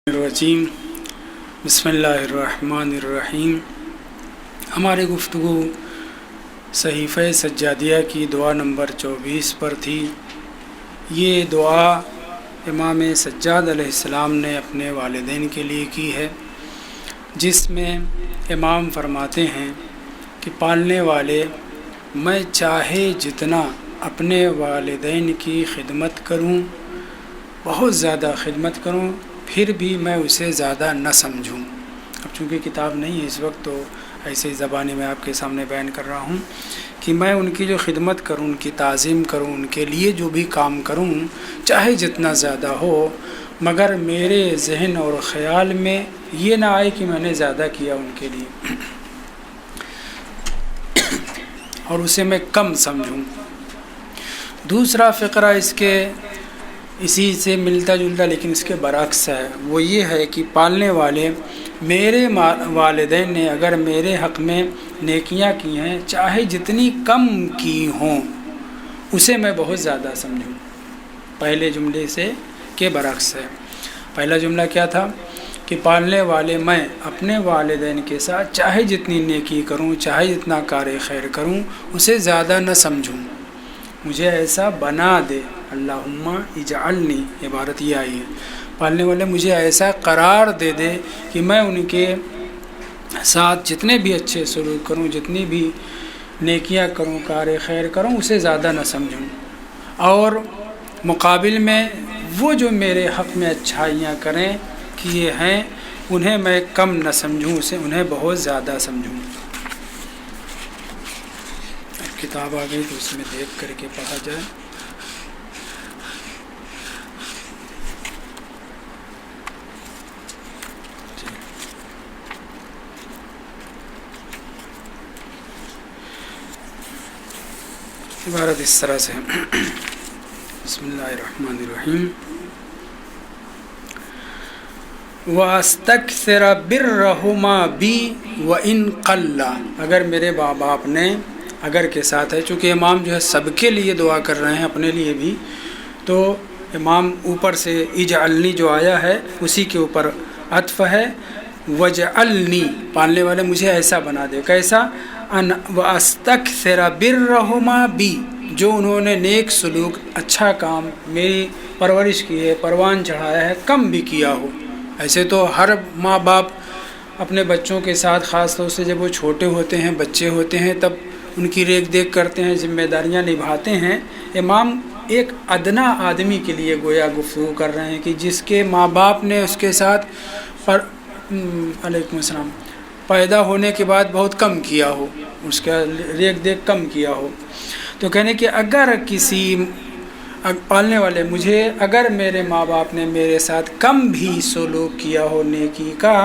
الرجیم بسم اللہ الرحمن الرحیم۔ ہماری گفتگو صحیفہ سجادیہ کی دعا نمبر 24 پر تھی۔ یہ دعا امام سجاد علیہ السلام نے اپنے والدین کے لیے کی ہے، جس میں امام فرماتے ہیں کہ پالنے والے، میں چاہے جتنا اپنے والدین کی خدمت کروں، بہت زیادہ خدمت کروں، پھر بھی میں اسے زیادہ نہ سمجھوں۔ اب چونکہ کتاب نہیں ہے اس وقت، تو ایسے زبانی میں آپ کے سامنے بیان کر رہا ہوں کہ میں ان کی جو خدمت کروں، ان کی تعظیم کروں، ان کے لیے جو بھی کام کروں، چاہے جتنا زیادہ ہو، مگر میرے ذہن اور خیال میں یہ نہ آئے کہ میں نے زیادہ کیا ان کے لیے، اور اسے میں کم سمجھوں۔ دوسرا فقرہ اس کے اسی سے ملتا جلتا لیکن اس کے برعکس ہے، وہ یہ ہے کہ پالنے والے، میرے والدین نے اگر میرے حق میں نیکیاں کی ہیں، چاہے جتنی کم کی ہوں، اسے میں بہت زیادہ سمجھوں۔ پہلے جملے سے کے برعکس ہے۔ پہلا جملہ کیا تھا کہ پالنے والے، میں اپنے والدین کے ساتھ چاہے جتنی نیکی کروں، چاہے جتنا کار خیر کروں، اسے زیادہ نہ سمجھوں، مجھے ایسا بنا دے۔ اللہم اجعلنی، عبارت یہ آئی ہے، پالنے والے مجھے ایسا قرار دے دے کہ میں ان کے ساتھ جتنے بھی اچھے سلوک کروں، جتنی بھی نیکیاں کروں، کار خیر کروں، اسے زیادہ نہ سمجھوں، اور مقابل میں وہ جو میرے حق میں اچھائیاں کریں کیے ہیں، انہیں میں کم نہ سمجھوں، اسے انہیں بہت زیادہ سمجھوں۔ کتاب آ گئی تو اس میں دیکھ کر کے پڑھا جائے۔ عبارت اس طرح سے، بسم اللہ الرحمن الرحیم۔ وَأَسْتَكْثِرَ بِرَّهُمَا بِي وَإِنْ قَلَّ، اگر میرے ماں باپ نے، اگر کے ساتھ ہے، چونکہ امام جو ہے سب کے لیے دعا کر رہے ہیں، اپنے لیے بھی، تو امام اوپر سے اجعلنی جو آیا ہے اسی کے اوپر عطف ہے، وجعلنی، پالنے والے مجھے ایسا بنا دے، کیسا؟ وَأَسْتَكْثِرَ بِرَّهُمَا بِي، جو انہوں نے نیک سلوک، اچھا کام، میری پرورش کی ہے، پروان چڑھایا ہے، کم بھی کیا ہو۔ ایسے تو ہر ماں باپ اپنے بچوں کے ساتھ، خاص طور سے جب وہ چھوٹے ہوتے ہیں، بچے ہوتے ہیں، تب ان کی ریکھ دیکھ کرتے ہیں، ذمہ داریاں نبھاتے ہیں۔ امام ایک ادنا آدمی کے لیے گویا گفتگو کر رہے ہیں کہ جس کے ماں باپ نے اس کے ساتھ علیکم السلام، پیدا ہونے کے بعد بہت کم کیا ہو، اس کا ریکھ دیکھ کم کیا ہو، تو کہنے کہ اگر کسی پالنے والے مجھے، اگر میرے ماں باپ نے میرے ساتھ کم بھی سلوک کیا ہو نیکی کا،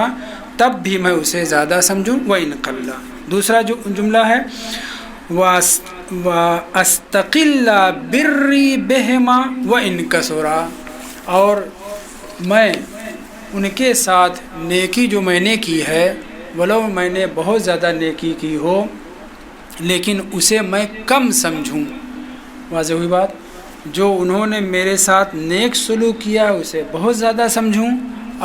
تب بھی میں اسے زیادہ سمجھوں۔ وَإِنْ قَلَّ، دوسرا جو جملہ ہے، وَأَسْتَقِلَّ بِرِّي بِهِمَا وَإِنْ كَثُرَا، اور میں ان کے ساتھ نیکی جو میں نے کی ہے، ولو میں نے بہت زیادہ نیکی کی ہو، لیکن اسے میں کم سمجھوں۔ واضح ہوئی بات؟ جو انہوں نے میرے ساتھ نیک سلوک کیا اسے بہت زیادہ سمجھوں،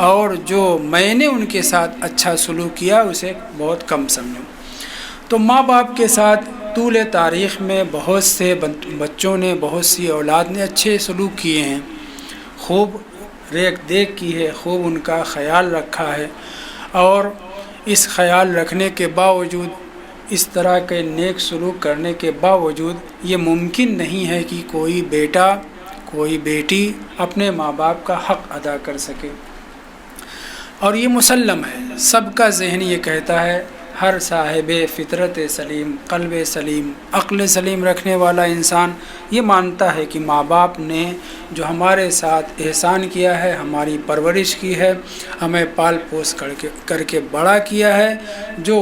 اور جو میں نے ان کے ساتھ اچھا سلوک کیا اسے بہت کم سمجھوں۔ تو ماں باپ کے ساتھ طول تاریخ میں بہت سے بچوں نے، بہت سی اولاد نے اچھے سلوک کیے ہیں، خوب ریکھ دیکھ کی ہے، خوب ان کا خیال رکھا ہے، اور اس خیال رکھنے کے باوجود، اس طرح کے نیک سلوک کرنے کے باوجود، یہ ممکن نہیں ہے کہ کوئی بیٹا، کوئی بیٹی اپنے ماں باپ کا حق ادا کر سکے، اور یہ مسلم ہے، سب کا ذہن یہ کہتا ہے، ہر صاحب فطرت سلیم، قلب سلیم، عقل سلیم رکھنے والا انسان یہ مانتا ہے کہ ماں باپ نے جو ہمارے ساتھ احسان کیا ہے، ہماری پرورش کی ہے، ہمیں پال پوس کر کے بڑا کیا ہے، جو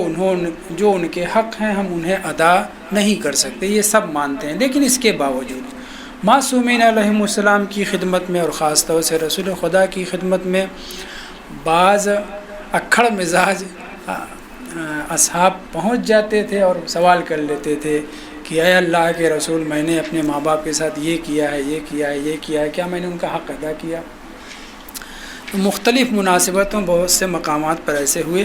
ان کے حق ہیں ہم انہیں ادا نہیں کر سکتے، یہ سب مانتے ہیں۔ لیکن اس کے باوجود معصومین علیہم السلام کی خدمت میں، اور خاص طور سے رسول خدا کی خدمت میں، بعض اکھڑ مزاج اصحاب پہنچ جاتے تھے اور سوال کر لیتے تھے کہ اے اللہ کے رسول، میں نے اپنے ماں باپ کے ساتھ یہ کیا ہے، یہ کیا ہے، یہ کیا ہے، کیا میں نے ان کا حق ادا کیا؟ تو مختلف مناسبتوں بہت سے مقامات پر ایسے ہوئے،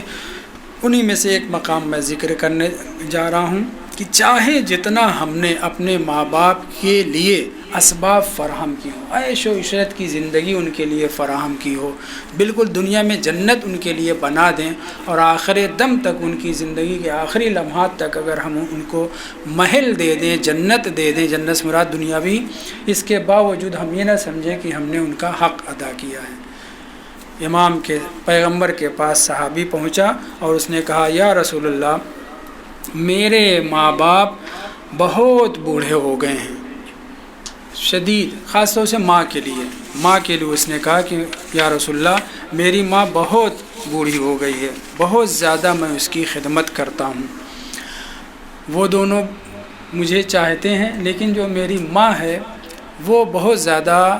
انہی میں سے ایک مقام میں ذکر کرنے جا رہا ہوں کہ چاہے جتنا ہم نے اپنے ماں باپ کے لیے اسباب فراہم کی ہوں، عیش و عشرت کی زندگی ان کے لیے فراہم کی ہو، بالکل دنیا میں جنت ان کے لیے بنا دیں، اور آخر دم تک ان کی زندگی کے آخری لمحات تک اگر ہم ان کو محل دے دیں، جنت دے دیں، جنت سے مراد دنیاوی، اس کے باوجود ہم یہ نہ سمجھیں کہ ہم نے ان کا حق ادا کیا ہے۔ امام کے پیغمبر کے پاس صحابی پہنچا اور اس نے کہا، یا رسول اللہ، میرے ماں باپ بہت بوڑھے ہو گئے ہیں، شدید، خاص طور سے ماں کے لیے اس نے کہا کہ یا رسول اللہ، میری ماں بہت بوڑھی ہو گئی ہے، بہت زیادہ میں اس کی خدمت کرتا ہوں، وہ دونوں مجھے چاہتے ہیں، لیکن جو میری ماں ہے وہ بہت زیادہ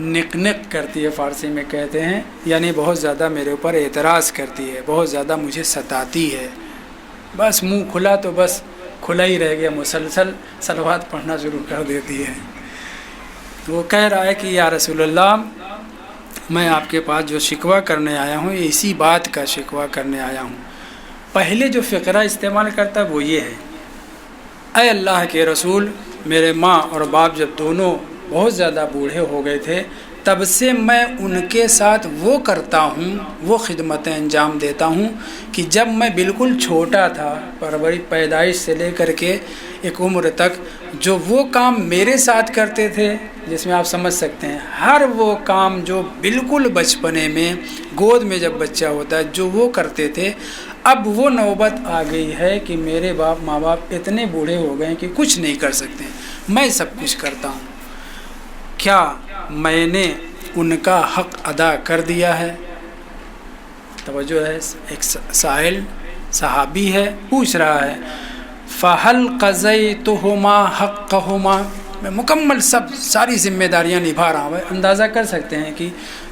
نک کرتی ہے، فارسی میں کہتے ہیں، یعنی بہت زیادہ میرے اوپر اعتراض کرتی ہے، بہت زیادہ مجھے ستاتی ہے، بس منہ کھلا تو بس کھلا ہی رہ گیا، مسلسل صلوات پڑھنا شروع کر دیتی ہے۔ وہ کہہ رہا ہے کہ یا رسول اللہ، میں آپ کے پاس جو شکوہ کرنے آیا ہوں، اسی بات کا شکوہ کرنے آیا ہوں۔ پہلے جو فقرہ استعمال کرتا وہ یہ ہے، اے اللہ کے رسول، میرے ماں اور باپ جب دونوں بہت زیادہ بوڑھے ہو گئے تھے، تب سے میں ان کے ساتھ وہ کرتا ہوں، وہ خدمتیں انجام دیتا ہوں کہ جب میں بالکل چھوٹا تھا، پیدائش سے لے کر کے ایک عمر تک، جو وہ کام میرے ساتھ کرتے تھے، جس میں آپ سمجھ سکتے ہیں ہر وہ کام جو بالکل بچپنے میں گود میں جب بچہ ہوتا ہے جو وہ کرتے تھے، اب وہ نوبت آ گئی ہے کہ میرے ماں باپ اتنے بوڑھے ہو گئے ہیں کہ کچھ نہیں کر سکتے، میں سب کچھ کرتا ہوں، کیا میں نے ان کا حق ادا کر دیا ہے؟ توجہ ہے، ایک سائل صحابی ہے، پوچھ رہا ہے، فَهَلْ قَضَيْتُهُمَا حَقَّهُمَا، میں مکمل ساری ذمہ داریاں نبھا رہا ہوں۔ اندازہ کر سکتے ہیں کہ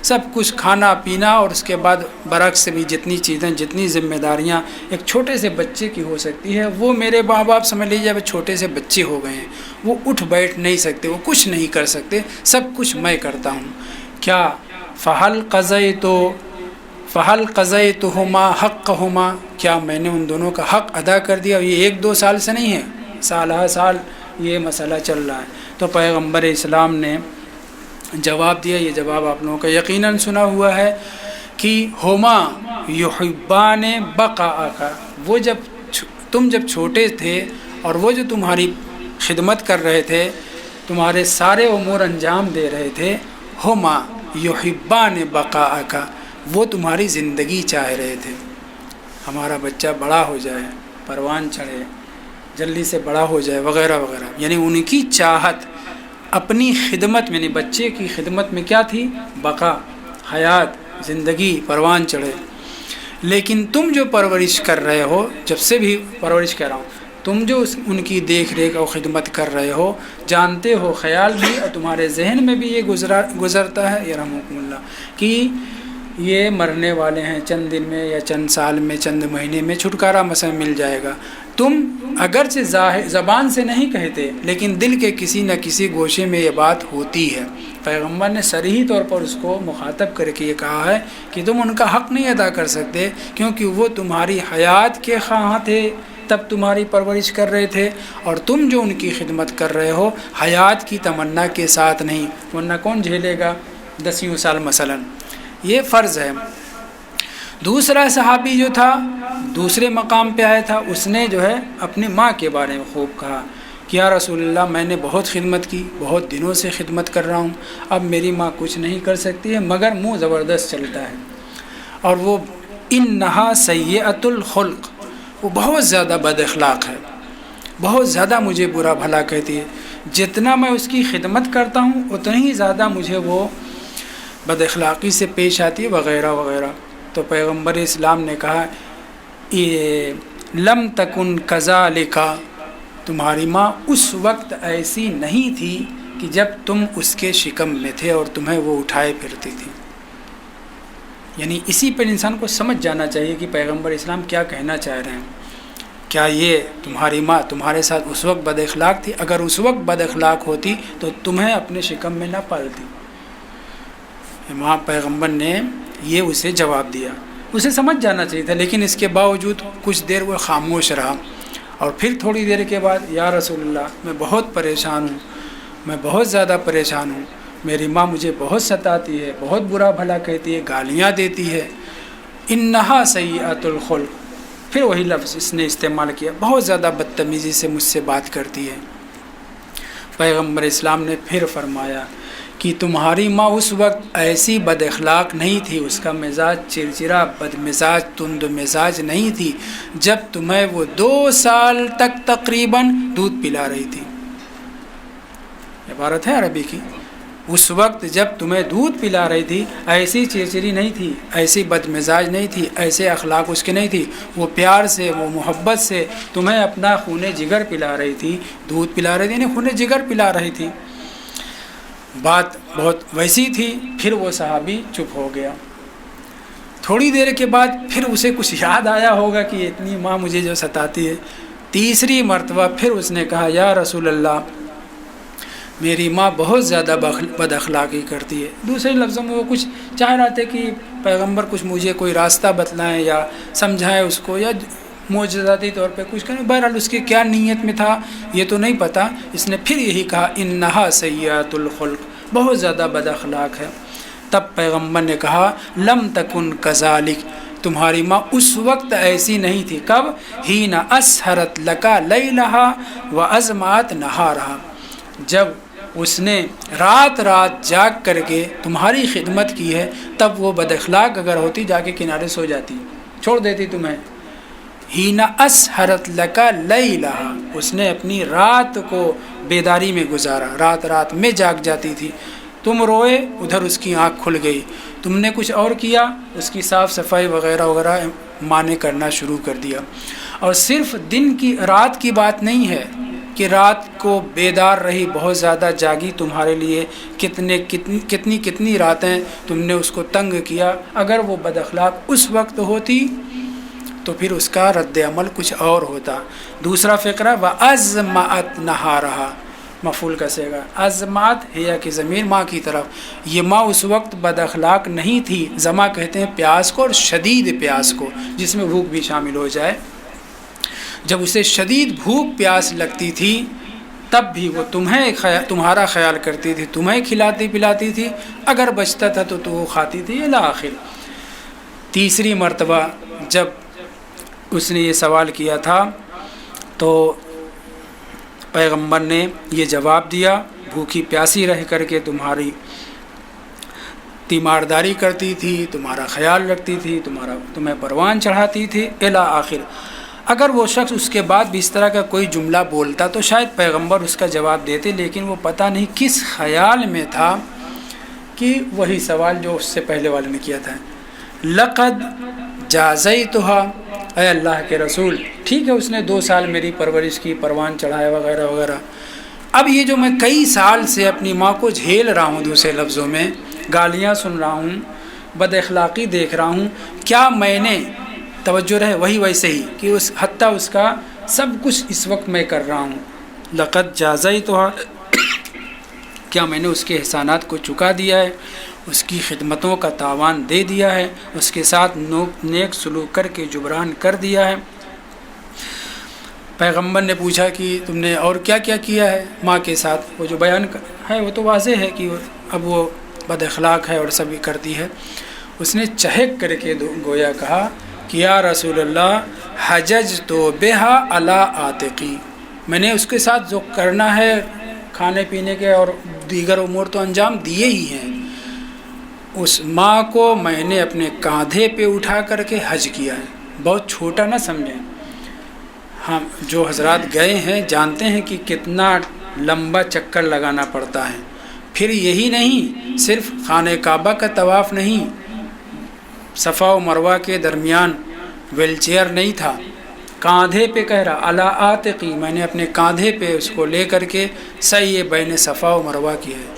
سب کچھ کھانا پینا اور اس کے بعد برعکس بھی جتنی چیزیں، جتنی ذمہ داریاں ایک چھوٹے سے بچے کی ہو سکتی ہے، وہ میرے ماں باپ سمجھ لیجیے اب چھوٹے سے بچے ہو گئے ہیں، وہ اٹھ بیٹھ نہیں سکتے، وہ کچھ نہیں کر سکتے، سب کچھ میں کرتا ہوں۔ کیا فَهَلْ قَضَيْتُهُمَا حَقَّهُمَا، کیا میں نے ان دونوں کا حق ادا کر دیا؟ یہ 1-2 سال سے نہیں ہے، سال ہر سال یہ مسئلہ چل رہا ہے۔ تو پیغمبر اسلام نے جواب دیا، یہ جواب آپ لوگوں کا یقیناً سنا ہوا ہے کہ ہما یحبان بقاءک، وہ تم جب چھوٹے تھے اور وہ جو تمہاری خدمت کر رہے تھے، تمہارے سارے امور انجام دے رہے تھے، ہما یحبان بقاءک، وہ تمہاری زندگی چاہ رہے تھے، ہمارا بچہ بڑا ہو جائے، پروان چڑھے، جلدی سے بڑا ہو جائے، وغیرہ وغیرہ، یعنی ان کی چاہت اپنی خدمت میں، یعنی بچے کی خدمت میں کیا تھی؟ بقا، حیات، زندگی، پروان چڑھے۔ لیکن تم جو پرورش کر رہے ہو، جب سے بھی پرورش کر رہا ہوں، تم جو ان کی دیکھ ریکھ اور خدمت کر رہے ہو، جانتے ہو، خیال بھی اور تمہارے ذہن میں بھی یہ گزرتا ہے، یرحمکم اللہ، کہ یہ مرنے والے ہیں، چند دن میں یا چند سال میں، چند مہینے میں چھٹکارا مثلا مل جائے گا۔ تم اگرچہ زبان سے نہیں کہتے، لیکن دل کے کسی نہ کسی گوشے میں یہ بات ہوتی ہے۔ پیغمبر نے صریح طور پر اس کو مخاطب کر کے یہ کہا ہے کہ تم ان کا حق نہیں ادا کر سکتے، کیونکہ وہ تمہاری حیات کے خواہاں تھے، تب تمہاری پرورش کر رہے تھے، اور تم جو ان کی خدمت کر رہے ہو حیات کی تمنا کے ساتھ نہیں، ورنہ کون جھیلے گا 10 سال مثلا، یہ فرض ہے۔ دوسرا صحابی جو تھا، دوسرے مقام پہ آیا تھا، اس نے جو ہے اپنی ماں کے بارے میں خوب کہا کہ یا رسول اللہ، میں نے بہت خدمت کی، بہت دنوں سے خدمت کر رہا ہوں، اب میری ماں کچھ نہیں کر سکتی ہے، مگر منہ زبردست چلتا ہے، اور وہ انہا سیئۃ الخلق، وہ بہت زیادہ بد اخلاق ہے، بہت زیادہ مجھے برا بھلا کہتی ہے، جتنا میں اس کی خدمت کرتا ہوں اتنی ہی زیادہ مجھے وہ بد اخلاقی سے پیش آتی ہے، وغیرہ وغیرہ۔ تو پیغمبر اسلام نے کہا، یہ لم تکن کذالک، تمہاری ماں اس وقت ایسی نہیں تھی کہ جب تم اس کے شکم میں تھے اور تمہیں وہ اٹھائے پھرتی تھی۔ یعنی اسی پر انسان کو سمجھ جانا چاہیے کہ پیغمبر اسلام کیا کہنا چاہ رہے ہیں۔ کیا یہ تمہاری ماں تمہارے ساتھ اس وقت بد اخلاق تھی؟ اگر اس وقت بد اخلاق ہوتی تو تمہیں اپنے شکم میں نہ پالتی۔ وہاں پیغمبر نے یہ اسے جواب دیا۔ اسے سمجھ جانا چاہیے تھا، لیکن اس کے باوجود کچھ دیر وہ خاموش رہا، اور پھر تھوڑی دیر کے بعد یا رسول اللہ میں بہت پریشان ہوں، میں بہت زیادہ پریشان ہوں، میری ماں مجھے بہت ستاتی ہے، بہت برا بھلا کہتی ہے، گالیاں دیتی ہے، انہا سیئۃ الخلق، پھر وہی لفظ اس نے استعمال کیا، بہت زیادہ بدتمیزی سے مجھ سے بات کرتی ہے۔ پیغمبر اسلام نے پھر فرمایا کہ تمہاری ماں اس وقت ایسی بد اخلاق نہیں تھی، اس کا مزاج چرچرا، بد مزاج، تند مزاج نہیں تھی جب تمہیں وہ 2 سال تک تقریباً دودھ پلا رہی تھی۔ عبارت ہے عربی کی، اس وقت جب تمہیں دودھ پلا رہی تھی ایسی چرچری نہیں تھی، ایسی بد مزاج نہیں تھی، ایسے اخلاق اس کے نہیں تھی، وہ پیار سے، وہ محبت سے تمہیں اپنا خون جگر پلا رہی تھی، دودھ پلا رہی تھی، یعنی خون جگر پلا رہی تھی۔ بات بہت ویسی تھی۔ پھر وہ صحابی چپ ہو گیا۔ تھوڑی دیر کے بعد پھر اسے کچھ یاد آیا ہوگا کہ اتنی ماں مجھے جو ستاتی ہے، تیسری مرتبہ پھر اس نے کہا یا رسول اللہ میری ماں بہت زیادہ بد اخلاقی کرتی ہے۔ دوسرے لفظوں میں وہ کچھ چاہ رہا تھے کہ پیغمبر کچھ مجھے کوئی راستہ بتلائیں یا سمجھائیں اس کو، یا معجزاتی طور پہ کچھ کریں۔ بہرحال اس کی کیا نیت میں تھا یہ تو نہیں پتہ۔ اس نے پھر یہی کہا انہا سیئۃ الخلق، بہت زیادہ بد اخلاق ہے۔ تب پیغمبر نے کہا لم تکن کذالک، تمہاری ماں اس وقت ایسی نہیں تھی۔ کب؟ حین اسہرت لکا لیلہا وازمعت نہارہا، جب اس نے رات جاگ کر کے تمہاری خدمت کی ہے، تب وہ بد اخلاق اگر ہوتی جا کے کنارے سو جاتی، چھوڑ دیتی تمہیں۔ حین اسہرت لکا لیلہا، اس نے اپنی رات کو بیداری میں گزارا، رات میں جاگ جاتی تھی۔ تم روئے، ادھر اس کی آنکھ کھل گئی، تم نے کچھ اور کیا، اس کی صاف صفائی وغیرہ وغیرہ ماں نے کرنا شروع کر دیا۔ اور صرف رات کی بات نہیں ہے کہ رات کو بیدار رہی، بہت زیادہ جاگی تمہارے لیے، کتنی راتیں تم نے اس کو تنگ کیا۔ اگر وہ بد اخلاق اس وقت ہوتی تو پھر اس کا رد عمل کچھ اور ہوتا۔ دوسرا فقرہ وَأَزْمَعَتْ نَهَارَهَا، مفعول کا صیغہ، ازمعت ہے کہ ضمیر ماں کی طرف۔ یہ ماں اس وقت بد اخلاق نہیں تھی۔ زما کہتے ہیں پیاس کو، اور شدید پیاس کو، جس میں بھوک بھی شامل ہو جائے۔ جب اسے شدید بھوک پیاس لگتی تھی تب بھی وہ تمہارا خیال کرتی تھی، تمہیں کھلاتی پلاتی تھی، اگر بچتا تھا تو وہ کھاتی تھی الی آخر۔ تیسری مرتبہ جب اس نے یہ سوال کیا تھا تو پیغمبر نے یہ جواب دیا، بھوکی پیاسی رہ کر کے تمہاری تیمارداری کرتی تھی، تمہارا خیال رکھتی تھی، تمہیں پروان چڑھاتی تھی الی آخر۔ اگر وہ شخص اس کے بعد بھی اس طرح کا کوئی جملہ بولتا تو شاید پیغمبر اس کا جواب دیتے، لیکن وہ پتہ نہیں کس خیال میں تھا کہ وہی سوال جو اس سے پہلے والے نے کیا تھا، لقد جازیتها، اے اللہ کے رسول ٹھیک ہے اس نے 2 سال میری پرورش کی، پروان چڑھایا وغیرہ وغیرہ، اب یہ جو میں کئی سال سے اپنی ماں کو جھیل رہا ہوں، دوسرے لفظوں میں گالیاں سن رہا ہوں، بد اخلاقی دیکھ رہا ہوں، کیا میں نے، توجہ رہے وہی ویسے ہی کہ حتیٰ اس کا سب کچھ اس وقت میں کر رہا ہوں، لقد جازیتها، کیا میں نے اس کے احسانات کو چکا دیا ہے، اس کی خدمتوں کا تاوان دے دیا ہے، اس کے ساتھ نیک سلوک کر کے جبران کر دیا ہے۔ پیغمبر نے پوچھا کہ تم نے اور کیا کیا کیا ہے ماں کے ساتھ، وہ جو بیان ہے وہ تو واضح ہے کہ اب وہ بد اخلاق ہے اور سب کرتی ہے۔ اس نے چہک کر کے گویا کہا کہ یا رسول اللہ حججت بہا علی عاتقی، میں نے اس کے ساتھ جو کرنا ہے کھانے پینے کے اور دیگر امور تو انجام دیے ہی ہیں، اس ماں کو میں نے اپنے کاندھے پہ اٹھا کر کے حج کیا ہے۔ بہت چھوٹا نہ سمجھیں، ہم جو حضرات گئے ہیں جانتے ہیں کہ کتنا لمبا چکر لگانا پڑتا ہے۔ پھر یہی نہیں، صرف خانہ کعبہ کا طواف نہیں، صفا و مروہ کے درمیان ویل چیئر نہیں تھا، کاندھے پہ کہہ رہا علی عاتقی، میں نے اپنے کاندھے پہ اس کو لے کر کے سعی بین صفا و مروہ کی ہے۔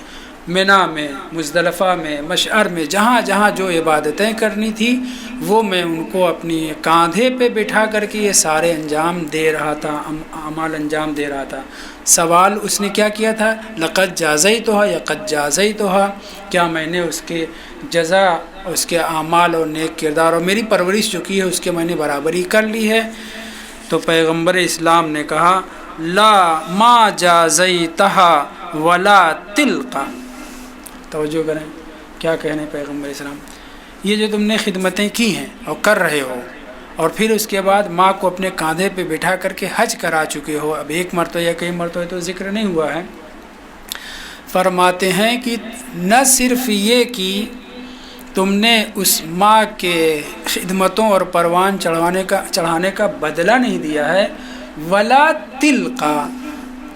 منا میں، مزدلفہ میں، مشعر میں، جہاں جہاں جو عبادتیں کرنی تھی وہ میں ان کو اپنی کاندھے پہ بٹھا کر کے یہ سارے انجام دے رہا تھا، اعمال انجام دے رہا تھا۔ سوال اس نے کیا کیا تھا؟ لقد جازیتھا یا قد جازیتھا، کیا میں نے اس کے جزا، اس کے اعمال اور نیک کردار اور میری پرورش جو کی ہے اس کے میں نے برابری کر لی ہے؟ تو پیغمبر اسلام نے کہا لا ما جازیتھا ولا تلقا۔ توجہ کریں کیا کہنے پیغمبر اسلام، یہ جو تم نے خدمتیں کی ہیں اور کر رہے ہو، اور پھر اس کے بعد ماں کو اپنے کاندھے پہ بٹھا کر کے حج کرا چکے ہو، اب ایک مرتبہ یا کئی مرتبہ تو ذکر نہیں ہوا ہے، فرماتے ہیں کہ نہ صرف یہ کہ تم نے اس ماں کے خدمتوں اور پروان چڑھانے کا بدلہ نہیں دیا ہے، ولا تلقا،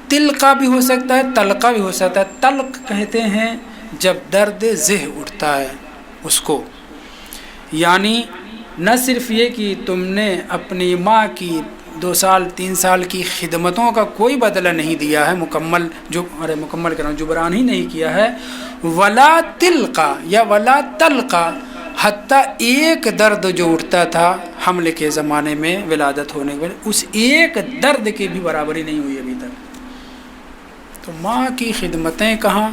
تلقا بھی ہو سکتا ہے، تلقا بھی ہو سکتا ہے۔ تلق کہتے ہیں جب درد ذہ اٹھتا ہے اس کو، یعنی نہ صرف یہ کہ تم نے اپنی ماں کی 2 سال 3 سال کی خدمتوں کا کوئی بدلہ نہیں دیا ہے، مکمل جبران ہی نہیں کیا ہے، ولا تلقا یا ولا تلقا، حتیٰ ایک درد جو اٹھتا تھا حمل کے زمانے میں، ولادت ہونے کے بعد، اس ایک درد کی بھی برابری نہیں ہوئی ابھی تک۔ تو ماں کی خدمتیں کہاں،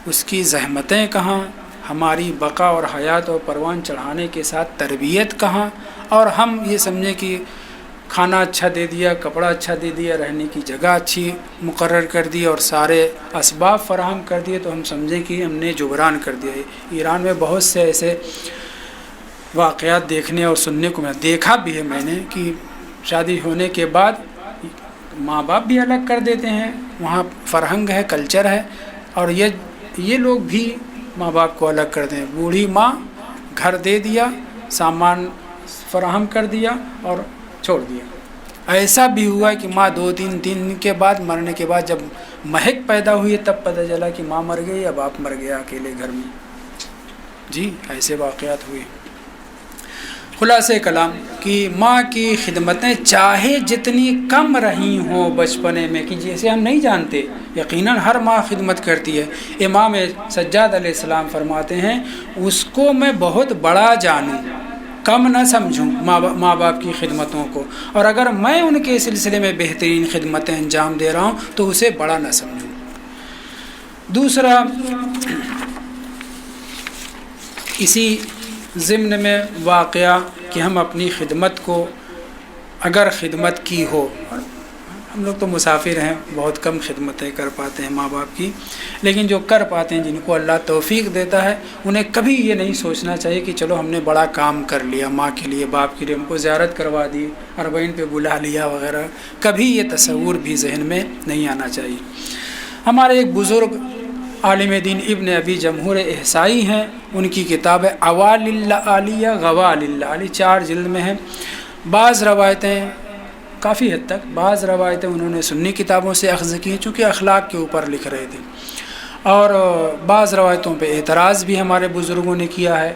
اس کی زحمتیں کہاں، ہماری بقا اور حیات اور پروان چڑھانے کے ساتھ تربیت کہاں، اور ہم یہ سمجھیں کہ کھانا اچھا دے دیا، کپڑا اچھا دے دیا، رہنے کی جگہ اچھی مقرر کر دی اور سارے اسباب فراہم کر دیے تو ہم سمجھیں کہ ہم نے جبران کر دیا ہے۔ ایران میں بہت سے ایسے واقعات دیکھنے اور سننے کو دیکھا بھی ہے میں نے کہ شادی ہونے کے بعد ماں باپ بھی الگ کر دیتے ہیں، وہاں فرہنگ ہے، کلچر ہے، اور یہ لوگ بھی ماں باپ کو الگ کر دیں۔ بوڑھی ماں، گھر دے دیا، سامان فراہم کر دیا اور چھوڑ دیا۔ ایسا بھی ہوا کہ ماں 2-3 دن کے بعد، مرنے کے بعد جب مہک پیدا ہوئی تب پتہ چلا کہ ماں مر گئی یا باپ مر گیا اکیلے گھر میں۔ جی ایسے واقعات ہوئے۔ خلاصہ کلام کہ ماں کی خدمتیں چاہے جتنی کم رہی ہوں بچپنے میں، کہ جیسے ہم نہیں جانتے، یقیناً ہر ماں خدمت کرتی ہے۔ امام سجاد علیہ السلام فرماتے ہیں اس کو میں بہت بڑا جانوں، کم نہ سمجھوں ماں باپ کی خدمتوں کو، اور اگر میں ان کے سلسلے میں بہترین خدمتیں انجام دے رہا ہوں تو اسے بڑا نہ سمجھوں۔ دوسرا، اسی ضمن میں واقعہ کہ ہم اپنی خدمت کو، اگر خدمت کی ہو، ہم لوگ تو مسافر ہیں، بہت کم خدمتیں کر پاتے ہیں ماں باپ کی، لیکن جو کر پاتے ہیں، جن کو اللہ توفیق دیتا ہے، انہیں کبھی یہ نہیں سوچنا چاہیے کہ چلو ہم نے بڑا کام کر لیا ماں کے لیے، باپ کے لیے، ہم کو زیارت کروا دی، 40 پہ بلا لیا وغیرہ، کبھی یہ تصور بھی ذہن میں نہیں آنا چاہیے۔ ہمارے ایک بزرگ عالم دین ابن ابی جمہور احصائی ہیں، ان کی کتاب ہے اوال العالیہ غوال العالی، 4 جلد میں ہے۔ بعض روایتیں، کافی حد تک بعض روایتیں انہوں نے سنی کتابوں سے اخذ کی چونکہ اخلاق کے اوپر لکھ رہے تھے، اور بعض روایتوں پہ اعتراض بھی ہمارے بزرگوں نے کیا ہے،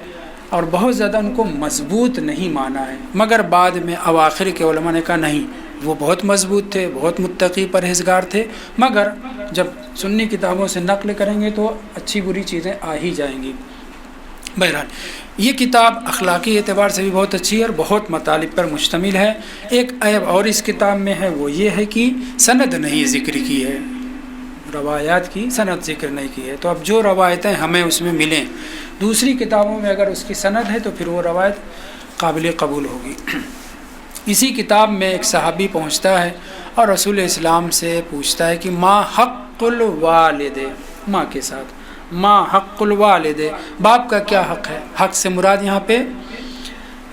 اور بہت زیادہ ان کو مضبوط نہیں مانا ہے، مگر بعد میں اواخر کے علماء نے کہا نہیں، وہ بہت مضبوط تھے، بہت متقی پرہیزگار تھے، مگر جب سنی کتابوں سے نقل کریں گے تو اچھی بری چیزیں آ ہی جائیں گی۔ بہرحال یہ کتاب اخلاقی اعتبار سے بھی بہت اچھی ہے اور بہت مطالب پر مشتمل ہے۔ ایک عیب اور اس کتاب میں ہے، وہ یہ ہے کہ سند نہیں ذکر کی ہے، روایات کی سند ذکر نہیں کی ہے، تو اب جو روایتیں ہمیں اس میں ملیں، دوسری کتابوں میں اگر اس کی سند ہے تو پھر وہ روایت قابل قبول ہوگی۔ اسی کتاب میں ایک صحابی پہنچتا ہے اور رسول اسلام سے پوچھتا ہے کہ ما حق الوالد، ماں کے ساتھ ما حق الوالد، باپ کا کیا حق ہے؟ حق سے مراد یہاں پہ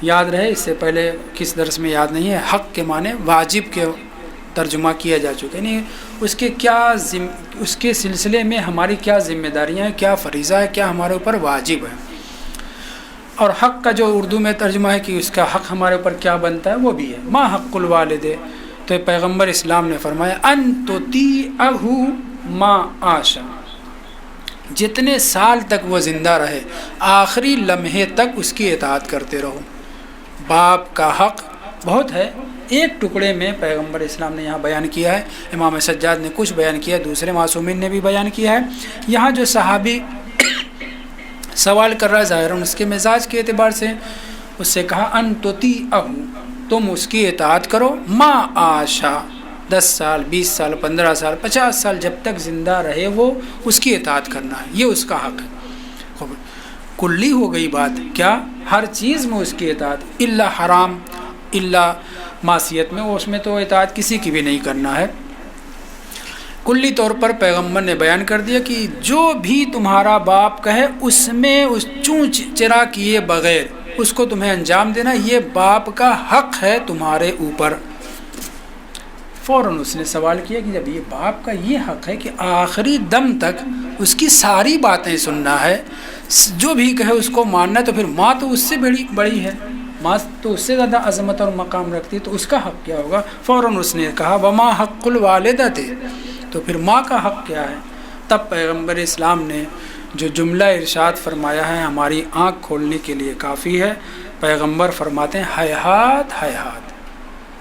یاد رہے، اس سے پہلے کس درس میں یاد نہیں ہے، حق کے معنی واجب کے ترجمہ کیا جا چکا ہے، یعنی اس کے سلسلے میں ہماری کیا ذمہ داریاں ہیں، کیا فریضہ ہے، کیا ہمارے اوپر واجب ہے، اور حق کا جو اردو میں ترجمہ ہے کہ اس کا حق ہمارے اوپر کیا بنتا ہے وہ بھی ہے، ما حق الوالد۔ تو پیغمبر اسلام نے فرمایا ان تطیعہ ما عاش، جتنے سال تک وہ زندہ رہے آخری لمحے تک اس کی اطاعت کرتے رہو۔ باپ کا حق بہت ہے، ایک ٹکڑے میں پیغمبر اسلام نے یہاں بیان کیا ہے، امام سجاد نے کچھ بیان کیا، دوسرے معصومین نے بھی بیان کیا ہے۔ یہاں جو صحابی سوال کر رہا ہے ظاہراً اس کے مزاج کے اعتبار سے، اس سے کہا ان تطیعہ، تم اس کی اطاعت کرو، ما آشا، 10 سال 20 سال 15 سال 50 سال جب تک زندہ رہے وہ اس کی اطاعت کرنا ہے، یہ اس کا حق ہے۔ خوب کلی ہو گئی بات، کیا ہر چیز میں اس کی اطاعت، الا حرام، الا معصیت میں، اس میں تو اطاعت کسی کی بھی نہیں کرنا ہے۔ کلی طور پر پیغمبر نے بیان کر دیا کہ جو بھی تمہارا باپ کہے اس میں اس چونچ چرا کیے بغیر اس کو تمہیں انجام دینا، یہ باپ کا حق ہے تمہارے اوپر۔ فوراً اس نے سوال کیا کہ جب یہ باپ کا یہ حق ہے کہ آخری دم تک اس کی ساری باتیں سننا ہے، جو بھی کہے اس کو ماننا ہے، تو پھر ماں تو اس سے بڑی ہے، ماں تو اس سے زیادہ عظمت اور مقام رکھتی ہے، تو اس کا حق کیا ہوگا؟ فوراً اس نے کہا وما حق الوالدۃ، تو پھر ماں کا حق کیا ہے؟ تب پیغمبر اسلام نے جو جملہ ارشاد فرمایا ہے ہماری آنکھ کھولنے کے لیے کافی ہے۔ پیغمبر فرماتے ہیں ہیہات ہیہات،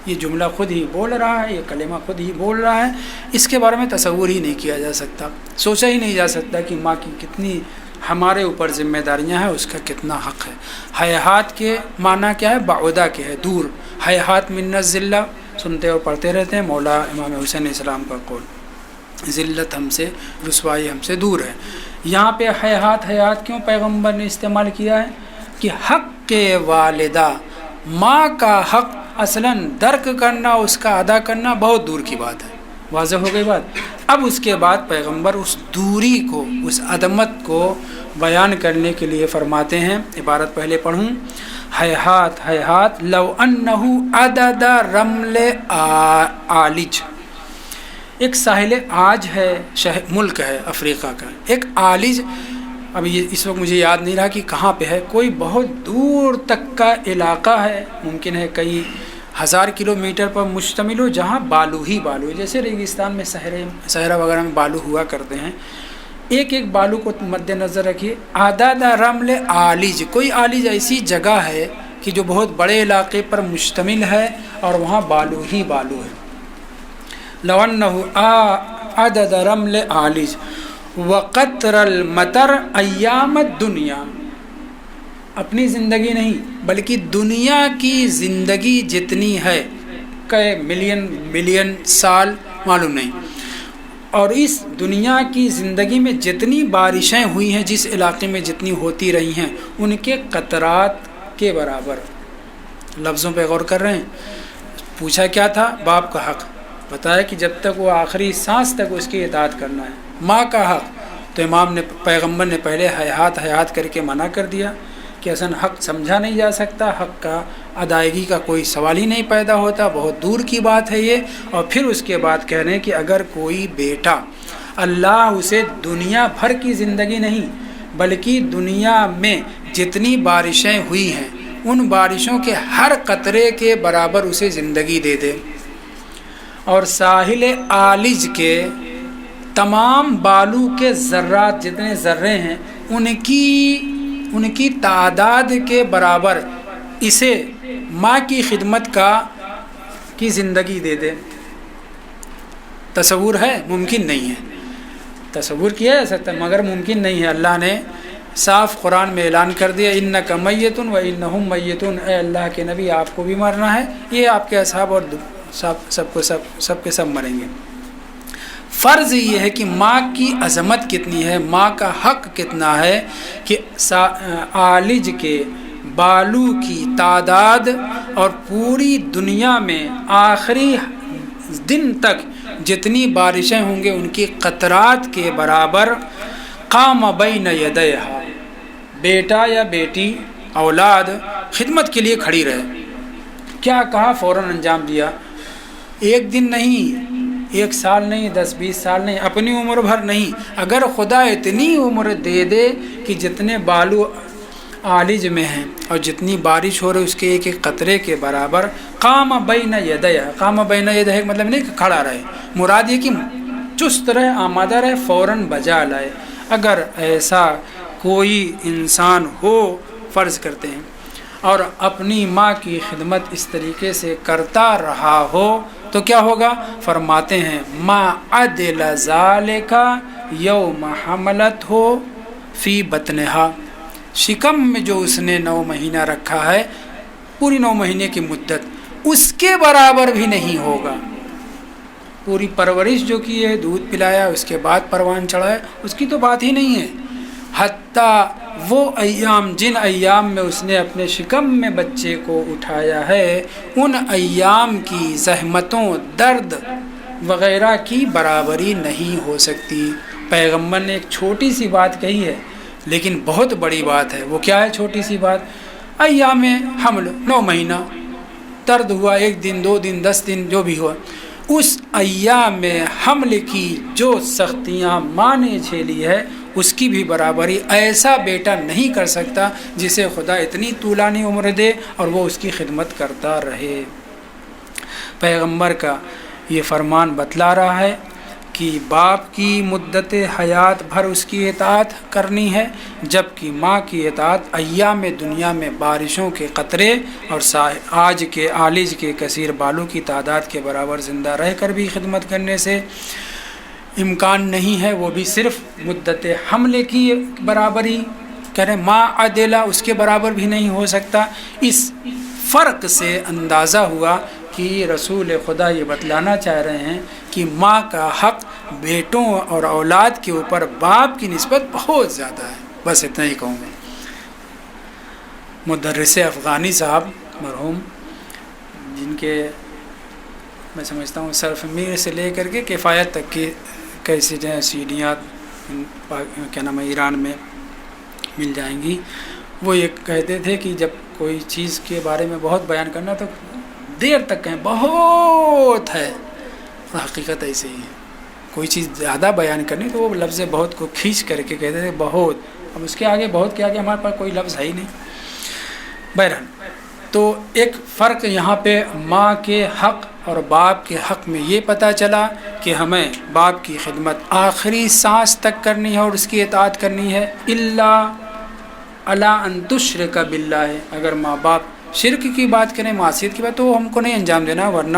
یہ جملہ خود ہی بول رہا ہے، یہ کلمہ خود ہی بول رہا ہے، اس کے بارے میں تصور ہی نہیں کیا جا سکتا، سوچا ہی نہیں جا سکتا کہ ماں کی کتنی ہمارے اوپر ذمہ داریاں ہیں، اس کا کتنا حق ہے۔ ہیہات کے معنی کیا ہے؟ بعودہ کے ہے، دور، ہیہات من الذلہ، سنتے اور پڑھتے رہتے ہیں مولا امام حسین علیہ السلام کا قول، ذلت ہم سے، رسوائی ہم سے دور ہے۔ یہاں پہ ہیہات کیوں پیغمبر نے استعمال کیا ہے؟ کہ حق کے والدہ، ماں کا حق اصلاً درک کرنا، اس کا ادا کرنا بہت دور کی بات ہے۔ واضح ہو گئی بات؟ اب اس کے بعد پیغمبر اس دوری کو، اس عدمت کو بیان کرنے کے لیے فرماتے ہیں، عبارت پہلے پڑھوں، ہیہات ہیہات لو انہ عدد رمل عالج، ایک ساحل آج ہے، ملک ہے افریقہ کا، ایک عالج، اب یہ اس وقت مجھے یاد نہیں رہا کہ کہاں پہ ہے، کوئی بہت دور تک کا علاقہ ہے، ممکن ہے کئی ہزار کلومیٹر پر مشتمل ہو، جہاں بالو ہی بالو ہے، جیسے ریگستان میں صحرا وغیرہ میں بالو ہوا کرتے ہیں، ایک ایک بالو کو مد نظر رکھیے، عدد رمل عالج، کوئی عالج ایسی جگہ ہے کہ جو بہت بڑے علاقے پر مشتمل ہے اور وہاں بالو ہی بالو ہے۔ لو انہ عدد رمل عالج وقطر المطر ایام الدنیا، اپنی زندگی نہیں بلکہ دنیا کی زندگی جتنی ہے، کئی ملین سال معلوم نہیں، اور اس دنیا کی زندگی میں جتنی بارشیں ہوئی ہیں، جس علاقے میں جتنی ہوتی رہی ہیں، ان کے قطرات کے برابر۔ لفظوں پہ غور کر رہے ہیں؟ پوچھا کیا تھا؟ باپ کا حق، بتایا کہ جب تک وہ آخری سانس تک اس کی اطاعت کرنا ہے۔ ماں کا حق، تو پیغمبر نے پہلے ہیہات کر کے منع کر دیا کہ اصلا حق سمجھا نہیں جا سکتا، حق کا ادائیگی کا کوئی سوال ہی نہیں پیدا ہوتا، بہت دور کی بات ہے یہ۔ اور پھر اس کے بعد کہہ رہے ہیں کہ اگر کوئی بیٹا اللہ اسے دنیا بھر کی زندگی نہیں بلکہ دنیا میں جتنی بارشیں ہوئی ہیں ان بارشوں کے ہر قطرے کے برابر اسے زندگی دے دے، اور ساحل عالج کے تمام بالو کے ذرات، جتنے ذرے ہیں، ان کی تعداد کے برابر اسے ماں کی خدمت کی زندگی دے دے، تصور ہے؟ ممکن نہیں ہے، تصور کیا جا سکتا ہے مگر ممکن نہیں ہے۔ اللہ نے صاف قرآن میں اعلان کر دیا انک میت و انہم میتون، اے اللہ کے نبی آپ کو بھی مرنا ہے، یہ آپ کے اصحاب اور سب کے سب مریں گے۔ فرض یہ ہے کہ ماں کی عظمت کتنی ہے، ماں کا حق کتنا ہے کہ عالج کے بالو کی تعداد اور پوری دنیا میں آخری دن تک جتنی بارشیں ہوں گے ان کی قطرات کے برابر قام بین یدیہا، بیٹا یا بیٹی اولاد خدمت کے لیے کھڑی رہے۔ کیا کہا؟ فوراً انجام دیا، ایک دن نہیں، 1 سال نہیں، 10-20 سال نہیں، اپنی عمر بھر نہیں، اگر خدا اتنی عمر دے دے کہ جتنے بالو عالج میں ہیں اور جتنی بارش ہو رہی اس کے ایک ایک قطرے کے برابر، قام بین یدیہ، قام بین یدیہ مطلب نہیں کہ کھڑا رہے، مراد یہ کہ چست رہے، آمادہ رہے، فوراً بجا لائے۔ اگر ایسا کوئی انسان ہو، فرض کرتے ہیں اور اپنی ماں کی خدمت اس طریقے سے کرتا رہا ہو تو کیا ہوگا؟ فرماتے ہیں ما عدل ذالک یوم حملت ہو فی بطنہا، شکم میں جو اس نے 9 مہینہ رکھا ہے، پوری 9 مہینے کی مدت، اس کے برابر بھی نہیں ہوگا۔ پوری پرورش جو کی ہے، دودھ پلایا، اس کے بعد پروان چڑھایا، اس کی تو بات ہی نہیں ہے۔ حتیٰ وہ ایام، جن ایام میں اس نے اپنے شکم میں بچے کو اٹھایا ہے، ان ایام کی زحمتوں، درد وغیرہ کی برابری نہیں ہو سکتی۔ پیغمبر نے ایک چھوٹی سی بات کہی ہے لیکن بہت بڑی بات ہے۔ وہ کیا ہے چھوٹی سی بات؟ ایام حمل 9 مہینہ درد ہوا، 1 دن 2 دن 10 دن جو بھی ہوا، اس ایام حمل کی جو سختیاں ماں نے جھیلی ہے اس کی بھی برابری ایسا بیٹا نہیں کر سکتا جسے خدا اتنی طولانی عمر دے اور وہ اس کی خدمت کرتا رہے۔ پیغمبر کا یہ فرمان بتلا رہا ہے کہ باپ کی مدت حیات بھر اس کی اطاعت کرنی ہے، جبکہ ماں کی اطاعت ایام دنیا میں بارشوں کے قطرے اور آج کے عالج کے کثیر بالوں کی تعداد کے برابر زندہ رہ کر بھی خدمت کرنے سے امکان نہیں ہے، وہ بھی صرف مدت حمل کی برابری کریں، ماں عدلہ اس کے برابر بھی نہیں ہو سکتا۔ اس فرق سے اندازہ ہوا کہ رسول خدا یہ بتلانا چاہ رہے ہیں کہ ماں کا حق بیٹوں اور اولاد کے اوپر باپ کی نسبت بہت زیادہ ہے۔ بس اتنا ہی کہوں گا۔ مدرس افغانی صاحب مرحوم، جن کے میں سمجھتا ہوں صرف میر سے لے کر کے کفایت تک کی کیسی جو سیڈیات کیا نام ہے ایران میں مل جائیں گی، وہ یہ کہتے تھے کہ جب کوئی چیز کے بارے میں بہت بیان کرنا تو دیر تک کہیں بہت ہے، اور حقیقت ایسے ہی ہے۔ کوئی چیز زیادہ بیان کرنی تو وہ لفظ بہت کو کھینچ کر کے کہتے تھے بہت، اب اس کے آگے بہت کے آگے ہمارے پاس کوئی لفظ ہے ہی نہیں۔ بہرحال تو ایک فرق یہاں پہ ماں کے حق اور باپ کے حق میں یہ پتہ چلا کہ ہمیں باپ کی خدمت آخری سانس تک کرنی ہے اور اس کی اطاعت کرنی ہے، الا الا ان تشرک باللہ، اگر ماں باپ شرک کی بات کریں، معصیت کی بات، تو ہم کو نہیں انجام دینا، ورنہ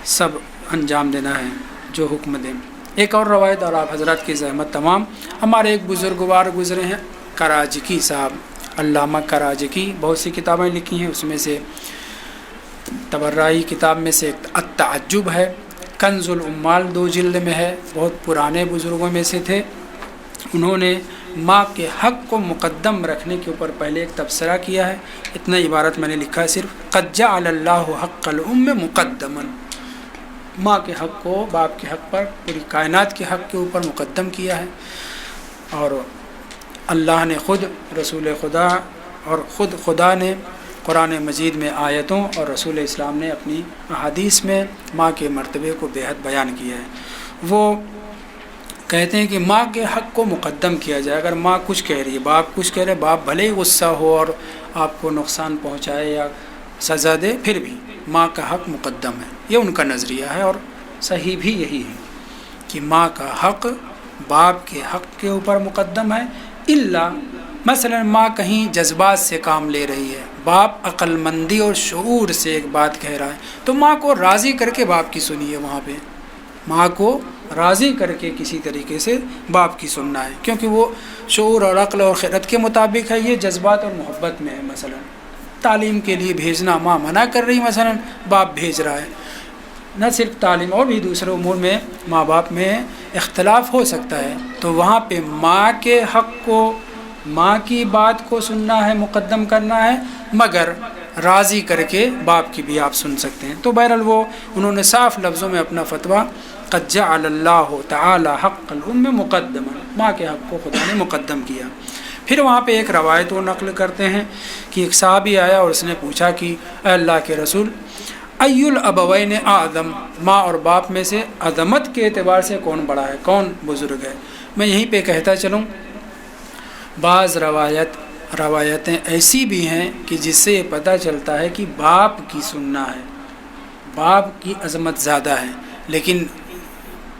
سب انجام دینا ہے جو حکم دیں۔ ایک اور روایت، اور آپ حضرات کی زحمت تمام، ہمارے ایک بزرگوار گزرے ہیں کراجکی صاحب، علامہ کراجکی، بہت سی کتابیں لکھی ہیں، اس میں سے تبرائی کتاب میں سے التعجب ہے، کنز العمال 2 جلد میں ہے، بہت پرانے بزرگوں میں سے تھے۔ انہوں نے ماں کے حق کو مقدم رکھنے کے اوپر پہلے ایک تبصرہ کیا ہے، اتنا عبارت میں نے لکھا ہے صرف، قد جعل اللہ حق الام مقدما، ماں کے حق کو باپ کے حق پر، پوری کائنات کے حق کے اوپر مقدم کیا ہے۔ اور اللہ نے خود، رسول خدا اور خود خدا نے قرآن مجید میں آیتوں اور رسول اسلام نے اپنی احادیث میں ماں کے مرتبے کو بے حد بیان کیا ہے۔ وہ کہتے ہیں کہ ماں کے حق کو مقدم کیا جائے، اگر ماں کچھ کہہ رہی ہے، باپ کچھ کہہ رہے، باپ بھلے ہی غصہ ہو اور آپ کو نقصان پہنچائے یا سزا دے، پھر بھی ماں کا حق مقدم ہے، یہ ان کا نظریہ ہے، اور صحیح بھی یہی ہے کہ ماں کا حق باپ کے حق کے اوپر مقدم ہے، الا مثلا ماں کہیں جذبات سے کام لے رہی ہے، باپ عقل مندی اور شعور سے ایک بات کہہ رہا ہے، تو ماں کو راضی کر کے باپ کی سنیے، وہاں پہ ماں کو راضی کر کے کسی طریقے سے باپ کی سننا ہے، کیونکہ وہ شعور اور عقل اور خیرت کے مطابق ہے، یہ جذبات اور محبت میں ہے۔ مثلا تعلیم کے لیے بھیجنا ماں منع کر رہی، مثلا باپ بھیج رہا ہے، نہ صرف تعلیم اور بھی دوسرے امور میں ماں باپ میں اختلاف ہو سکتا ہے، تو وہاں پہ ماں کے حق کو، ماں کی بات کو سننا ہے، مقدم کرنا ہے، مگر راضی کر کے باپ کی بھی آپ سن سکتے ہیں۔ تو بہرحال وہ انہوں نے صاف لفظوں میں اپنا فتویٰ قد جعل اللہ تعالی حق الام مقدما، ماں کے حق کو خدا نے مقدم کیا۔ پھر وہاں پہ ایک روایت وہ نقل کرتے ہیں کہ ایک صحابی آیا اور اس نے پوچھا کہ اے اللہ کے رسول، ای الابوین اعظم، ماں اور باپ میں سے عظمت کے اعتبار سے کون بڑا ہے، کون بزرگ ہے؟ میں یہیں پہ کہتا چلوں، بعض روایتیں ایسی بھی ہیں کہ جس سے یہ پتہ چلتا ہے کہ باپ کی سننا ہے، باپ کی عظمت زیادہ ہے، لیکن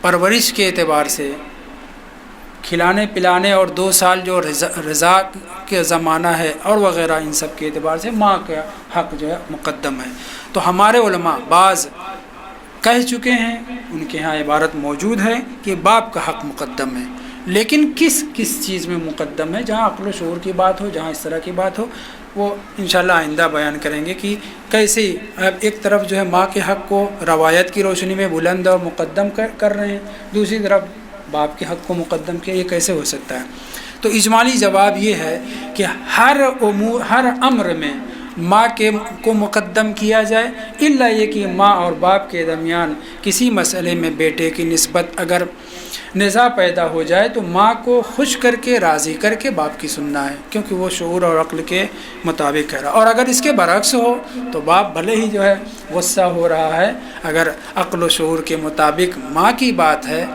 پرورش کے اعتبار سے کھلانے پلانے اور 2 سال جو رضا کے زمانہ ہے اور وغیرہ، ان سب کے اعتبار سے ماں کا حق جو ہے مقدم ہے۔ تو ہمارے علماء بعض کہہ چکے ہیں، ان کے ہاں عبارت موجود ہے کہ باپ کا حق مقدم ہے، لیکن کس چیز میں مقدم ہے؟ جہاں عقل و شعور کی بات ہو، جہاں اس طرح کی بات ہو، وہ انشاءاللہ آئندہ بیان کریں گے کہ کیسے ایک طرف جو ہے ماں کے حق کو روایت کی روشنی میں بلند اور مقدم کر رہے ہیں، دوسری طرف باپ کے حق کو مقدم کیا، یہ کیسے ہو سکتا ہے؟ تو اجمالی جواب یہ ہے کہ ہر امر میں ماں کو مقدم کیا جائے، الا یہ کہ ماں اور باپ کے درمیان کسی مسئلے میں بیٹے کی نسبت اگر نزاع پیدا ہو جائے تو ماں کو خوش کر کے راضی کر کے باپ کی سننا ہے، کیونکہ وہ شعور اور عقل کے مطابق کہہ رہا۔ اور اگر اس کے برعکس ہو تو باپ بھلے ہی جو ہے غصہ ہو رہا ہے، اگر عقل و شعور کے مطابق ماں کی بات ہے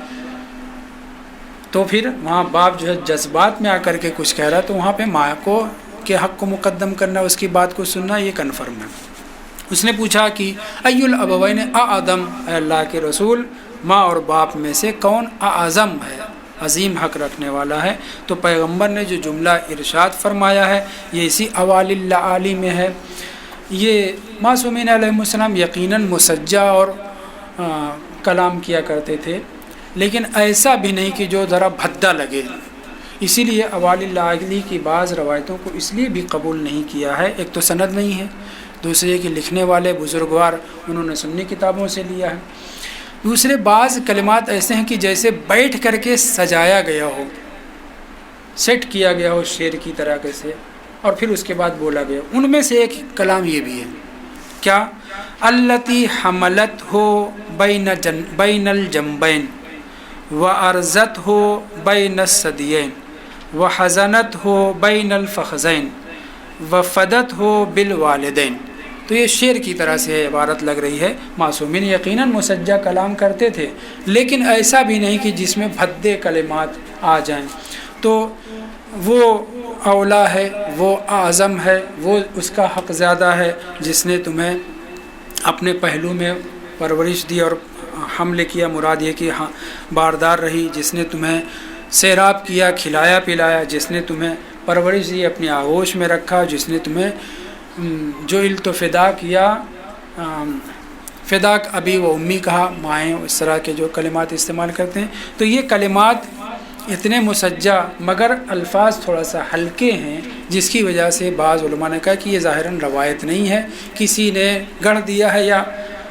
تو پھر وہاں باپ جو ہے جذبات میں آ کر کے کچھ کہہ رہا ہے، تو وہاں پہ ماں کو کے حق کو مقدم کرنا، اس کی بات کو سننا، یہ کنفرم ہے۔ اس نے پوچھا کہ ای الابوین اعظم، اے اللہ کے رسول، ماں اور باپ میں سے کون اعظم ہے، عظیم حق رکھنے والا ہے؟ تو پیغمبر نے جو جملہ ارشاد فرمایا ہے یہ اسی اوائل الاعالی میں ہے۔ یہ معصومین علیہ السلام یقیناً مسجع اور کلام کیا کرتے تھے، لیکن ایسا بھی نہیں کہ جو ذرا بھدا لگے، اسی لیے اوائل الاعالی کی بعض روایتوں کو اس لیے بھی قبول نہیں کیا ہے، ایک تو سند نہیں ہے، دوسرے کہ لکھنے والے بزرگوار انہوں نے سنی کتابوں سے لیا ہے، دوسرے بعض کلمات ایسے ہیں کہ جیسے بیٹھ کر کے سجایا گیا ہو، سیٹ کیا گیا ہو شعر کی طرح سے، اور پھر اس کے بعد بولا گیا۔ ان میں سے ایک کلام یہ بھی ہے، کیا؟ التی حملت ہو بین الجنبین وارزت ہو بین الثدیین وحزنت ہو بین الفخذین وفدت ہو بالوالدین۔ تو یہ شعر کی طرح سے عبارت لگ رہی ہے۔ معصومین یقیناً مسجع کلام کرتے تھے، لیکن ایسا بھی نہیں کہ جس میں بھدے کلمات آ جائیں۔ تو وہ اولا ہے، وہ اعظم ہے، وہ اس کا حق زیادہ ہے جس نے تمہیں اپنے پہلو میں پرورش دی اور حمل کیا، مراد یہ کہ باردار رہی، جس نے تمہیں سیراب کیا، کھلایا پلایا، جس نے تمہیں پرورش دی، اپنی آغوش میں رکھا، جس نے تمہیں جو فدا کیا، فداک ابی و امی کہا، مائیں اس طرح کے جو کلمات استعمال کرتے ہیں۔ تو یہ کلمات اتنے مسجع مگر الفاظ تھوڑا سا ہلکے ہیں، جس کی وجہ سے بعض علماء نے کہا کہ یہ ظاہراً روایت نہیں ہے، کسی نے گڑھ دیا ہے، یا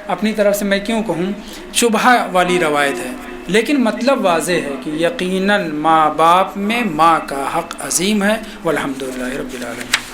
اپنی طرف سے میں کیوں کہوں شبہ والی روایت ہے، لیکن مطلب واضح ہے کہ یقیناً ماں باپ میں ماں کا حق عظیم ہے۔ والحمدللہ رب العالمین۔